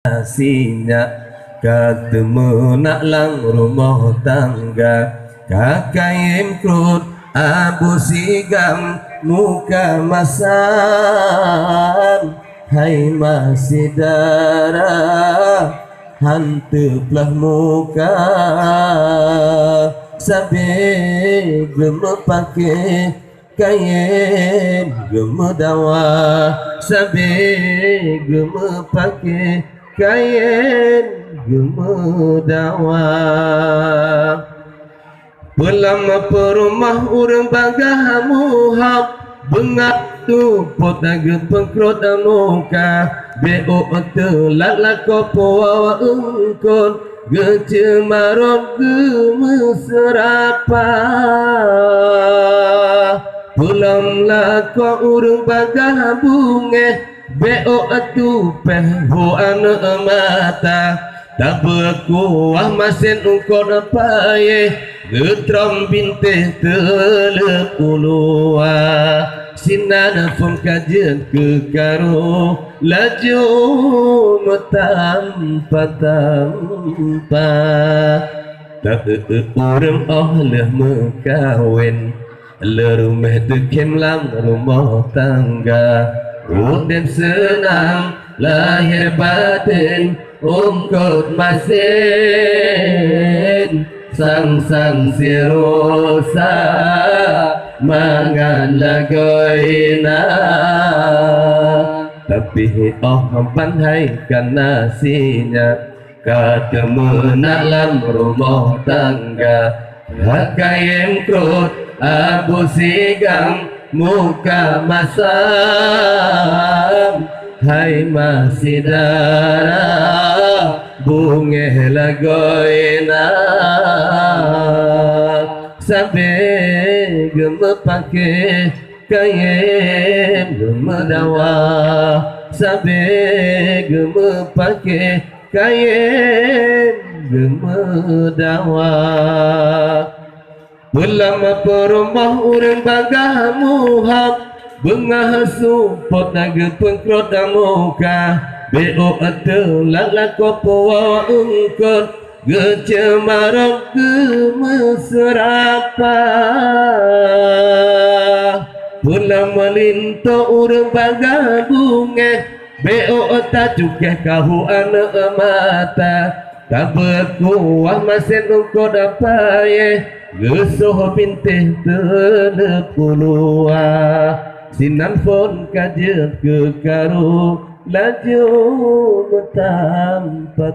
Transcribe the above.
Sinya ketemu nak lang rumah tangga kakak krut abu sigam muka masam hai masih darah hantuplah muka sabe gemu pakai kain gemu dawa sabe gemu pakai kain gemudawa pulang perumah urang bagah muhab bengak tu pot agak pengkrot muka beo telat lakopo engkon gecemarot gemeserapa pulang lako urang bagah bunge beo atu pehbuan mata tak berkuah masin ungkot apa ye getrom binte telepulua sinan pun kajian ke karo laju tanpa tak urang oleh mekawin lerumeh tekem lam rumah tangga Udin senang lahir batin ungkut masin sang-sang sirosa mangan lagoina tapi pandai kan nasinya ketemu dalam rumah tangga kakak krut abu sigam muka masam hai masih darah bunge lagoina sampai geme pakai kain gemedawa sampai geme pakai kain gemedawa Belama perumah urang bagah muhab bengah support naga pengkrot muka beo telat lakopo engkot gecemarok gemeserapa pula melinto urang bagah bunge beo tak cukeh kahu anak mata tak berkuah masin engkot apa ye gesoh bintih telepulua sinan pun kajian ke karo laju tanpa